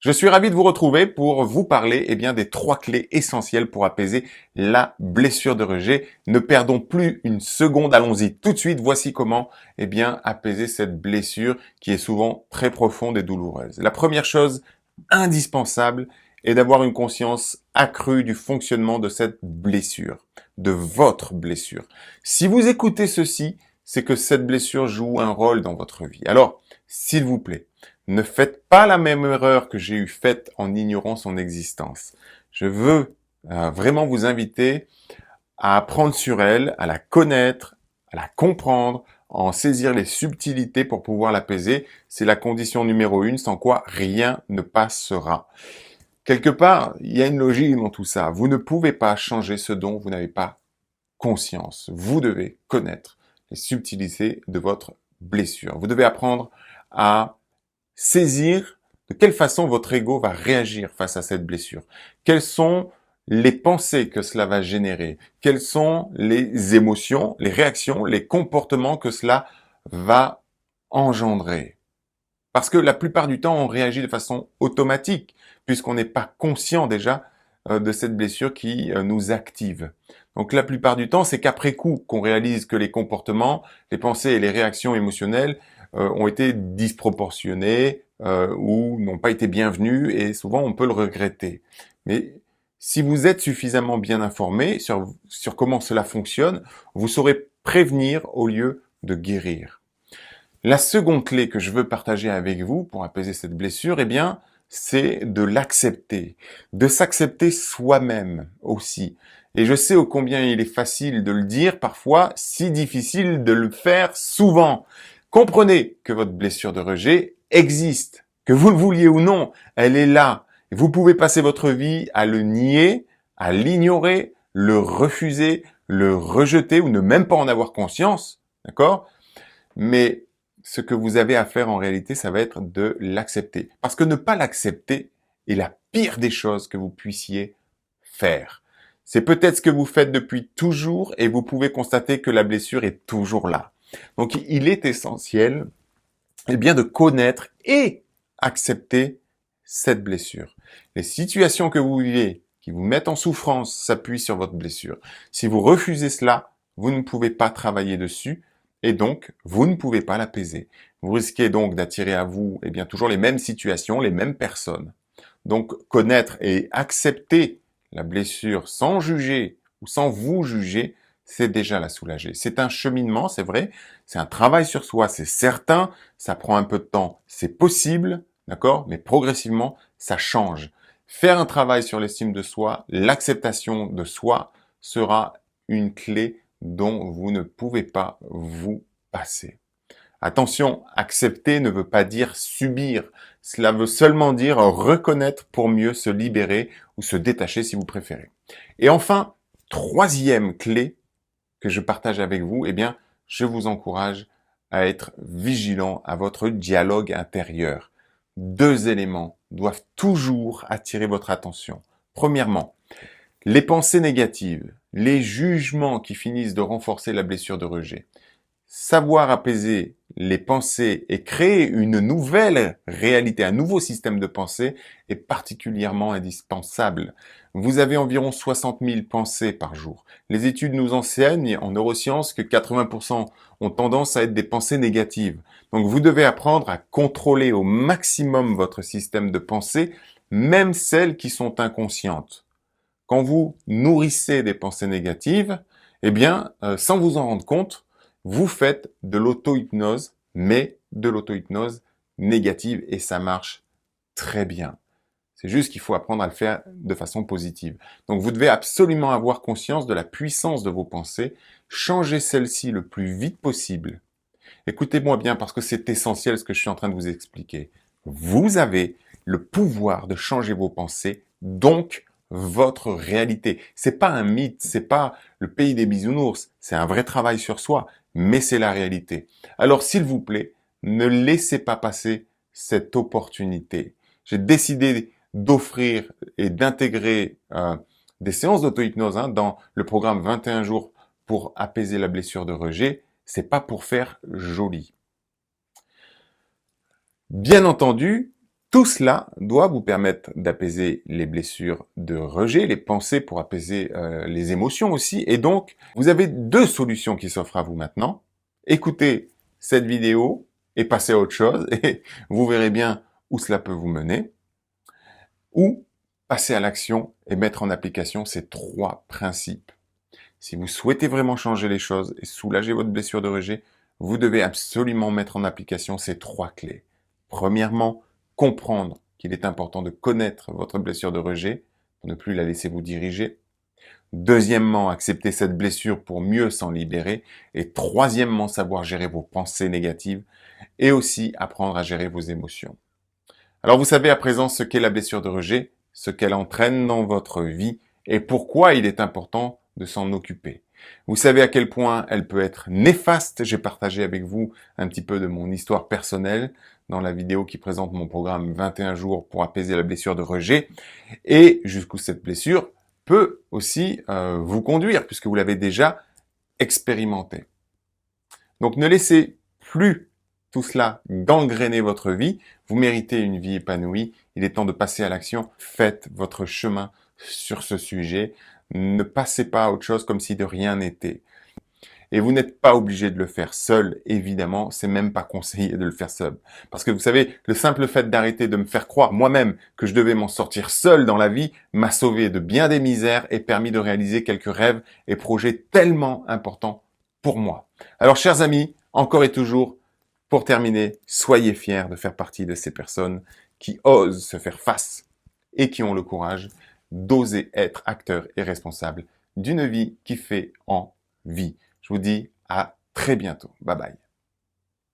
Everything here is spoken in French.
Je suis ravi de vous retrouver pour vous parler des 3 clés essentielles pour apaiser la blessure de rejet. Ne perdons plus une seconde, allons-y tout de suite. Voici comment apaiser cette blessure qui est souvent très profonde et douloureuse. La première chose indispensable est d'avoir une conscience accrue du fonctionnement de cette blessure, de votre blessure. Si vous écoutez ceci, c'est que cette blessure joue un rôle dans votre vie. Alors, s'il vous plaît, ne faites pas la même erreur que j'ai faite en ignorant son existence. Je veux vraiment vous inviter à apprendre sur elle, à la connaître, à la comprendre, à en saisir les subtilités pour pouvoir l'apaiser. C'est la condition numéro 1, sans quoi rien ne passera. Quelque part, il y a une logique dans tout ça. Vous ne pouvez pas changer ce dont vous n'avez pas conscience. Vous devez connaître les subtilités de votre blessure. Vous devez apprendre à saisir de quelle façon votre ego va réagir face à cette blessure. Quelles sont les pensées que cela va générer? Quelles sont les émotions, les réactions, les comportements que cela va engendrer? Parce que la plupart du temps, on réagit de façon automatique, puisqu'on n'est pas conscient déjà de cette blessure qui nous active. Donc la plupart du temps, c'est qu'après coup qu'on réalise que les comportements, les pensées et les réactions émotionnelles ont été disproportionnés ou n'ont pas été bienvenus et souvent on peut le regretter. Mais si vous êtes suffisamment bien informé sur comment cela fonctionne, vous saurez prévenir au lieu de guérir. La seconde clé que je veux partager avec vous pour apaiser cette blessure, c'est de l'accepter, de s'accepter soi-même aussi. Et je sais ô combien il est facile de le dire, parfois si difficile de le faire souvent. Comprenez que votre blessure de rejet existe, que vous le vouliez ou non, elle est là. Et vous pouvez passer votre vie à le nier, à l'ignorer, le refuser, le rejeter ou ne même pas en avoir conscience, d'accord? Mais ce que vous avez à faire en réalité, ça va être de l'accepter. Parce que ne pas l'accepter est la pire des choses que vous puissiez faire. C'est peut-être ce que vous faites depuis toujours et vous pouvez constater que la blessure est toujours là. Donc il est essentiel de connaître et accepter cette blessure. Les situations que vous vivez, qui vous mettent en souffrance, s'appuient sur votre blessure. Si vous refusez cela, vous ne pouvez pas travailler dessus et donc vous ne pouvez pas l'apaiser. Vous risquez donc d'attirer à vous toujours les mêmes situations, les mêmes personnes. Donc connaître et accepter la blessure sans juger ou sans vous juger, c'est déjà la soulager. C'est un cheminement, c'est vrai, c'est un travail sur soi, c'est certain, ça prend un peu de temps, c'est possible, d'accord, mais progressivement, ça change. Faire un travail sur l'estime de soi, l'acceptation de soi sera une clé dont vous ne pouvez pas vous passer. Attention, accepter ne veut pas dire subir. Cela veut seulement dire reconnaître pour mieux se libérer ou se détacher si vous préférez. Et enfin, troisième clé que je partage avec vous, je vous encourage à être vigilant à votre dialogue intérieur. 2 éléments doivent toujours attirer votre attention. Premièrement, les pensées négatives, les jugements qui finissent de renforcer la blessure de rejet. Savoir apaiser les pensées et créer une nouvelle réalité, un nouveau système de pensée est particulièrement indispensable. Vous avez environ 60 000 pensées par jour. Les études nous enseignent en neurosciences que 80% ont tendance à être des pensées négatives. Donc vous devez apprendre à contrôler au maximum votre système de pensée, même celles qui sont inconscientes. Quand vous nourrissez des pensées négatives, sans vous en rendre compte, vous faites de l'auto-hypnose, mais de l'auto-hypnose négative et ça marche très bien. C'est juste qu'il faut apprendre à le faire de façon positive. Donc vous devez absolument avoir conscience de la puissance de vos pensées, changer celles-ci le plus vite possible. Écoutez-moi bien parce que c'est essentiel ce que je suis en train de vous expliquer. Vous avez le pouvoir de changer vos pensées, donc votre réalité. C'est pas un mythe, c'est pas le pays des bisounours, c'est un vrai travail sur soi, mais c'est la réalité. Alors s'il vous plaît, ne laissez pas passer cette opportunité. J'ai décidé d'offrir et d'intégrer des séances d'auto-hypnose dans le programme 21 jours pour apaiser la blessure de rejet. C'est pas pour faire joli. Bien entendu, Tout cela doit vous permettre d'apaiser les blessures de rejet, les pensées pour apaiser les émotions aussi. Et donc, vous avez deux solutions qui s'offrent à vous maintenant. Écoutez cette vidéo et passez à autre chose et vous verrez bien où cela peut vous mener. Ou passer à l'action et mettre en application ces trois principes. Si vous souhaitez vraiment changer les choses et soulager votre blessure de rejet, vous devez absolument mettre en application ces trois clés. Premièrement, comprendre qu'il est important de connaître votre blessure de rejet pour ne plus la laisser vous diriger. Deuxièmement, accepter cette blessure pour mieux s'en libérer. Et troisièmement, savoir gérer vos pensées négatives et aussi apprendre à gérer vos émotions. Alors vous savez à présent ce qu'est la blessure de rejet, ce qu'elle entraîne dans votre vie et pourquoi il est important de s'en occuper. Vous savez à quel point elle peut être néfaste. J'ai partagé avec vous un petit peu de mon histoire personnelle dans la vidéo qui présente mon programme 21 jours pour apaiser la blessure de rejet et jusqu'où cette blessure peut aussi vous conduire puisque vous l'avez déjà expérimenté. Donc ne laissez plus tout cela gangréner votre vie. Vous méritez une vie épanouie. Il est temps de passer à l'action. Faites votre chemin sur ce sujet. Ne passez pas à autre chose comme si de rien n'était. Et vous n'êtes pas obligé de le faire seul, évidemment. C'est même pas conseillé de le faire seul. Parce que vous savez, le simple fait d'arrêter de me faire croire moi-même que je devais m'en sortir seul dans la vie m'a sauvé de bien des misères et permis de réaliser quelques rêves et projets tellement importants pour moi. Alors, chers amis, encore et toujours, pour terminer, soyez fiers de faire partie de ces personnes qui osent se faire face et qui ont le courage d'oser être acteurs et responsables d'une vie qui fait envie. Je vous dis à très bientôt. Bye bye.